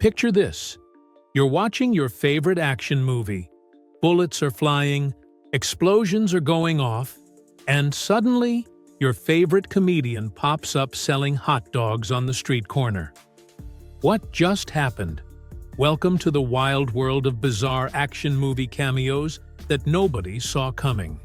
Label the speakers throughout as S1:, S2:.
S1: Picture this. You're watching your favorite action movie. Bullets are flying, explosions are going off, and suddenly, your favorite comedian pops up selling hot dogs on the street corner. What just happened? Welcome to the wild world of bizarre action movie cameos that nobody saw coming.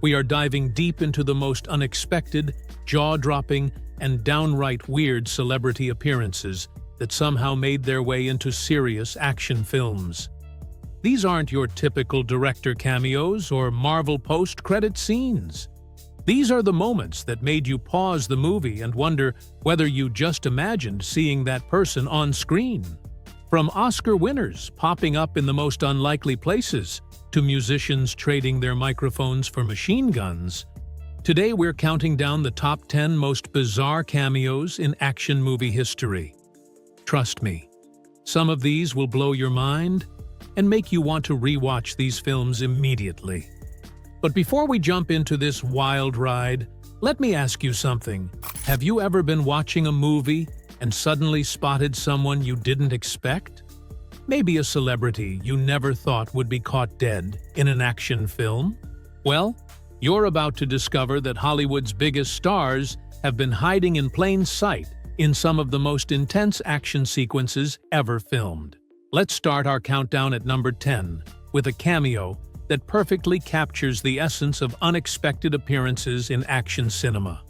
S1: We are diving deep into the most unexpected, jaw-dropping, and downright weird celebrity appearances that somehow made their way into serious action films. These aren't your typical director cameos or Marvel post-credit scenes. These are the moments that made you pause the movie and wonder whether you just imagined seeing that person on screen. From Oscar winners popping up in the most unlikely places to musicians trading their microphones for machine guns, today we're counting down the top 10 most bizarre cameos in action movie history. Trust me, some of these will blow your mind and make you want to rewatch these films immediately. But before we jump into this wild ride, let me ask you something. Have you ever been watching a movie and suddenly spotted someone you didn't expect? Maybe a celebrity you never thought would be caught dead in an action film? Well, you're about to discover that Hollywood's biggest stars have been hiding in plain sight in some of the most intense action sequences ever filmed. Let's start our countdown at number 10 with a cameo that perfectly captures the essence of unexpected appearances in action cinema.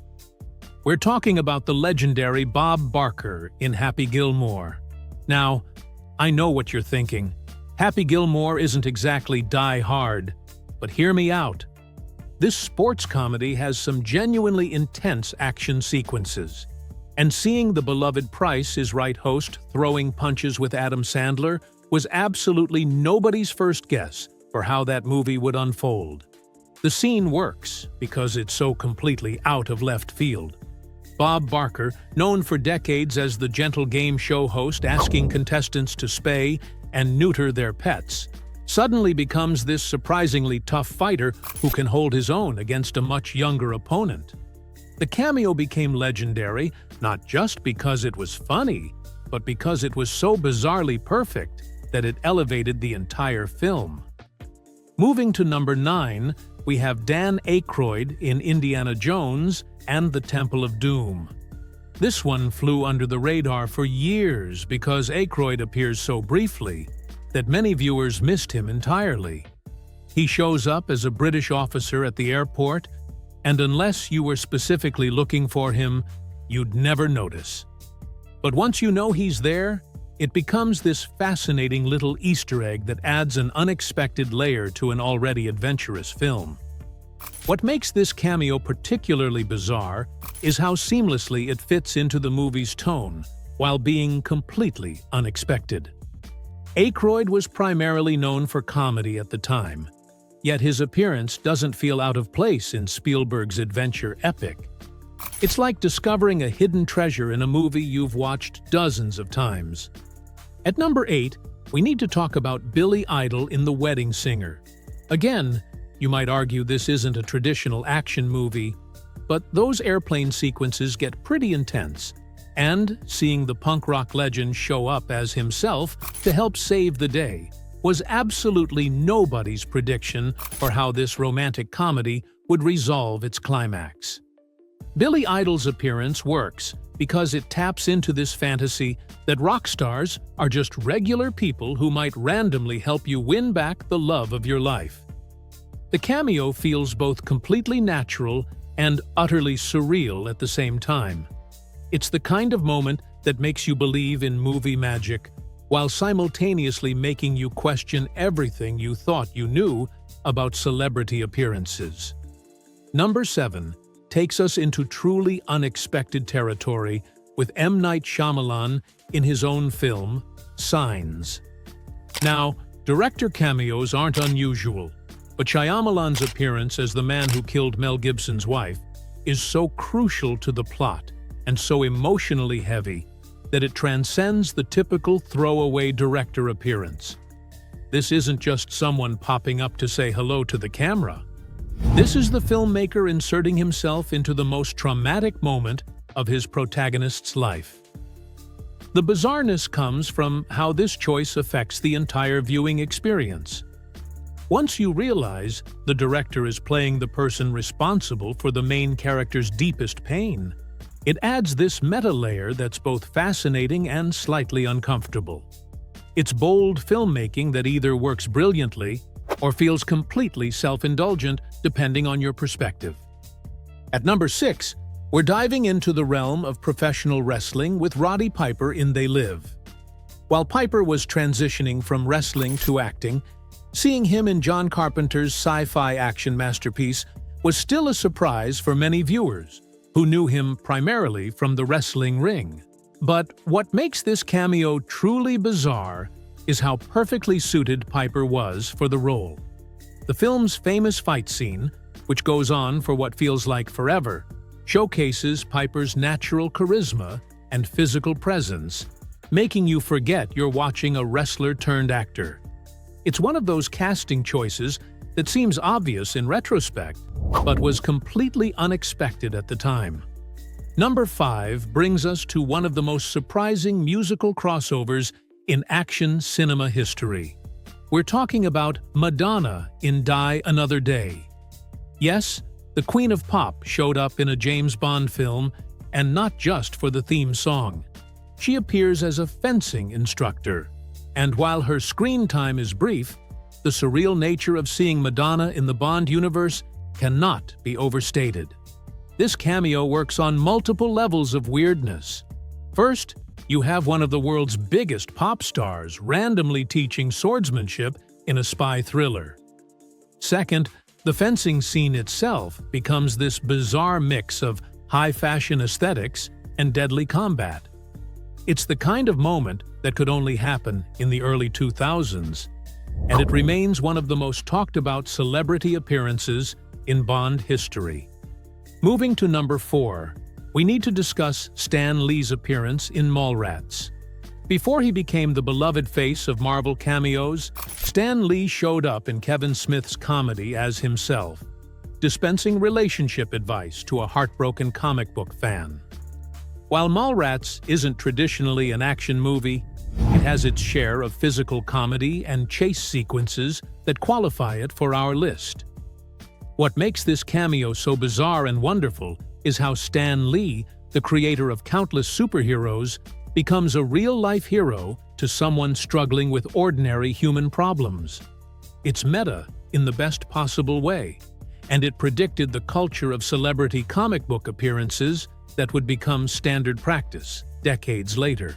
S1: We're talking about the legendary Bob Barker in Happy Gilmore. Now, I know what you're thinking. Happy Gilmore isn't exactly Die Hard, but hear me out. This sports comedy has some genuinely intense action sequences. And seeing the beloved Price is Right host throwing punches with Adam Sandler was absolutely nobody's first guess for how that movie would unfold. The scene works because it's so completely out of left field. Bob Barker, known for decades as the gentle game show host asking contestants to spay and neuter their pets, suddenly becomes this surprisingly tough fighter who can hold his own against a much younger opponent. The cameo became legendary not just because it was funny, but because it was so bizarrely perfect that it elevated the entire film. Moving to number 9, we have Dan Aykroyd in Indiana Jones and the Temple of Doom. This one flew under the radar for years because Aykroyd appears so briefly that many viewers missed him entirely. He shows up as a British officer at the airport, and unless you were specifically looking for him, you'd never notice. But once you know he's there, it becomes this fascinating little Easter egg that adds an unexpected layer to an already adventurous film. What makes this cameo particularly bizarre is how seamlessly it fits into the movie's tone, while being completely unexpected. Aykroyd was primarily known for comedy at the time, yet his appearance doesn't feel out of place in Spielberg's adventure epic. It's like discovering a hidden treasure in a movie you've watched dozens of times. At number 8, we need to talk about Billy Idol in The Wedding Singer. Again, you might argue this isn't a traditional action movie, but those airplane sequences get pretty intense, and seeing the punk rock legend show up as himself to help save the day was absolutely nobody's prediction for how this romantic comedy would resolve its climax. Billy Idol's appearance works because it taps into this fantasy that rock stars are just regular people who might randomly help you win back the love of your life. The cameo feels both completely natural and utterly surreal at the same time. It's the kind of moment that makes you believe in movie magic, while simultaneously making you question everything you thought you knew about celebrity appearances. Number 7 takes us into truly unexpected territory with M. Night Shyamalan in his own film, Signs. Now, director cameos aren't unusual, but Shyamalan's appearance as the man who killed Mel Gibson's wife is so crucial to the plot and so emotionally heavy that it transcends the typical throwaway director appearance. This isn't just someone popping up to say hello to the camera. This is the filmmaker inserting himself into the most traumatic moment of his protagonist's life. The bizarreness comes from how this choice affects the entire viewing experience. Once you realize the director is playing the person responsible for the main character's deepest pain, it adds this meta layer that's both fascinating and slightly uncomfortable. It's bold filmmaking that either works brilliantly or feels completely self-indulgent, depending on your perspective. At number 6, we're diving into the realm of professional wrestling with Roddy Piper in They Live. While Piper was transitioning from wrestling to acting, seeing him in John Carpenter's sci-fi action masterpiece was still a surprise for many viewers, who knew him primarily from the wrestling ring. But what makes this cameo truly bizarre is how perfectly suited Piper was for the role. The film's famous fight scene, which goes on for what feels like forever, showcases Piper's natural charisma and physical presence, making you forget you're watching a wrestler-turned-actor. It's one of those casting choices that seems obvious in retrospect, but was completely unexpected at the time. Number 5 brings us to one of the most surprising musical crossovers in action cinema history. We're talking about Madonna in Die Another Day. Yes, the Queen of Pop showed up in a James Bond film, and not just for the theme song. She appears as a fencing instructor, and while her screen time is brief, the surreal nature of seeing Madonna in the Bond universe cannot be overstated. This cameo works on multiple levels of weirdness. First, you have one of the world's biggest pop stars randomly teaching swordsmanship in a spy thriller. Second, the fencing scene itself becomes this bizarre mix of high-fashion aesthetics and deadly combat. It's the kind of moment that could only happen in the early 2000s, and it remains one of the most talked-about celebrity appearances in Bond history. Moving to number 4, we need to discuss Stan Lee's appearance in Mallrats. Before he became the beloved face of Marvel cameos, Stan Lee showed up in Kevin Smith's comedy as himself, dispensing relationship advice to a heartbroken comic book fan. While Mallrats isn't traditionally an action movie, it has its share of physical comedy and chase sequences that qualify it for our list. What makes this cameo so bizarre and wonderful is how Stan Lee, the creator of countless superheroes, becomes a real-life hero to someone struggling with ordinary human problems. It's meta in the best possible way, and it predicted the culture of celebrity comic book appearances that would become standard practice decades later.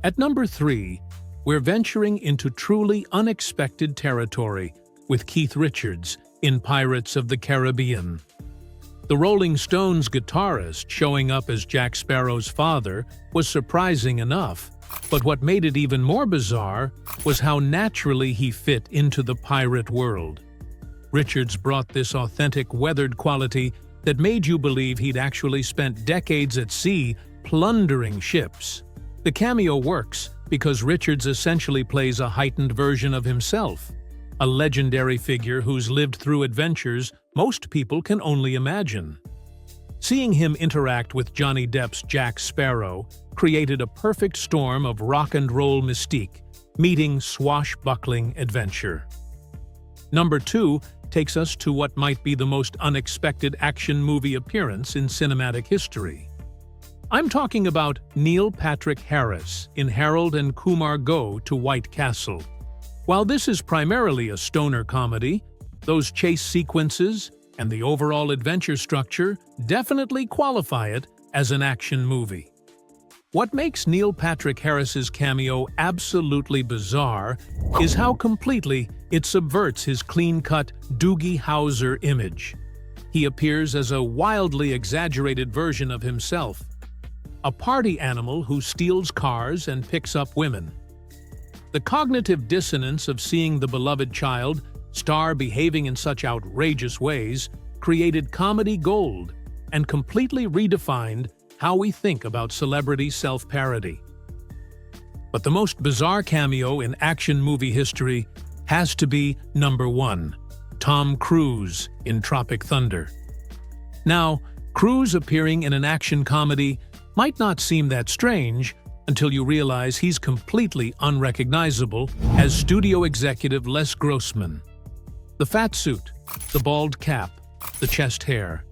S1: At number 3, we're venturing into truly unexpected territory with Keith Richards in Pirates of the Caribbean. The Rolling Stones guitarist showing up as Jack Sparrow's father was surprising enough, but what made it even more bizarre was how naturally he fit into the pirate world. Richards brought this authentic, weathered quality that made you believe he'd actually spent decades at sea plundering ships. The cameo works because Richards essentially plays a heightened version of himself, a legendary figure who's lived through adventures most people can only imagine. Seeing him interact with Johnny Depp's Jack Sparrow created a perfect storm of rock and roll mystique, meeting swashbuckling adventure. Number 2 takes us to what might be the most unexpected action movie appearance in cinematic history. I'm talking about Neil Patrick Harris in Harold and Kumar Go to White Castle. While this is primarily a stoner comedy, those chase sequences and the overall adventure structure definitely qualify it as an action movie. What makes Neil Patrick Harris's cameo absolutely bizarre is how completely it subverts his clean-cut Doogie Howser image. He appears as a wildly exaggerated version of himself, a party animal who steals cars and picks up women. The cognitive dissonance of seeing the beloved child star behaving in such outrageous ways created comedy gold and completely redefined how we think about celebrity self-parody. But the most bizarre cameo in action movie history has to be number 1, Tom Cruise in Tropic Thunder. Now, Cruise appearing in an action comedy might not seem that strange until you realize he's completely unrecognizable as studio executive Les Grossman. The fat suit, the bald cap, the chest hair.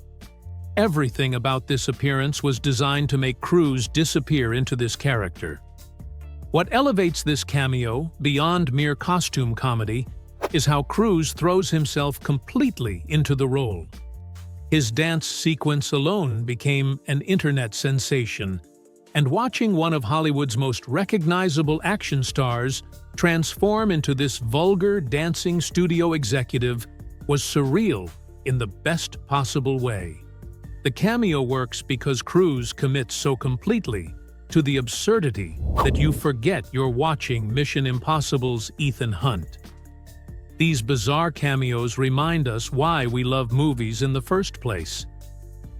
S1: Everything about this appearance was designed to make Cruise disappear into this character. What elevates this cameo, beyond mere costume comedy, is how Cruise throws himself completely into the role. His dance sequence alone became an internet sensation, and watching one of Hollywood's most recognizable action stars transform into this vulgar dancing studio executive was surreal in the best possible way. The cameo works because Cruise commits so completely to the absurdity that you forget you're watching Mission Impossible's Ethan Hunt. These bizarre cameos remind us why we love movies in the first place.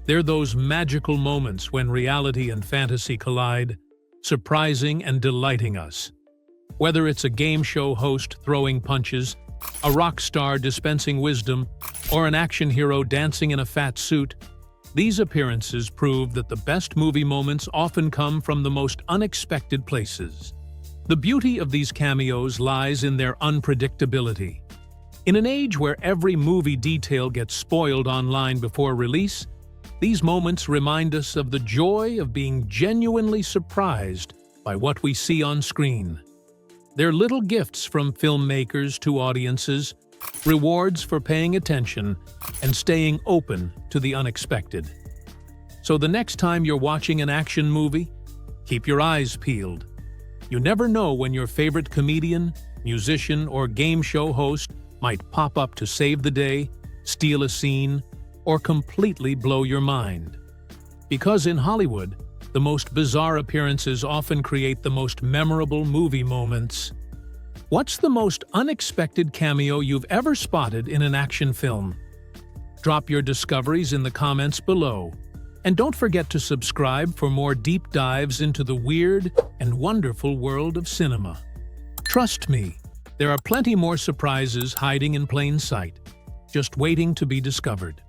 S1: They're those magical moments when reality and fantasy collide, surprising and delighting us. Whether it's a game show host throwing punches, a rock star dispensing wisdom, or an action hero dancing in a fat suit, these appearances prove that the best movie moments often come from the most unexpected places. The beauty of these cameos lies in their unpredictability. In an age where every movie detail gets spoiled online before release, these moments remind us of the joy of being genuinely surprised by what we see on screen. They're little gifts from filmmakers to audiences, rewards for paying attention and staying open to the unexpected. So the next time you're watching an action movie, keep your eyes peeled. You never know when your favorite comedian, musician, or game show host might pop up to save the day, steal a scene, or completely blow your mind. Because in Hollywood, the most bizarre appearances often create the most memorable movie moments. What's the most unexpected cameo you've ever spotted in an action film? Drop your discoveries in the comments below. And don't forget to subscribe for more deep dives into the weird and wonderful world of cinema. Trust me, there are plenty more surprises hiding in plain sight, just waiting to be discovered.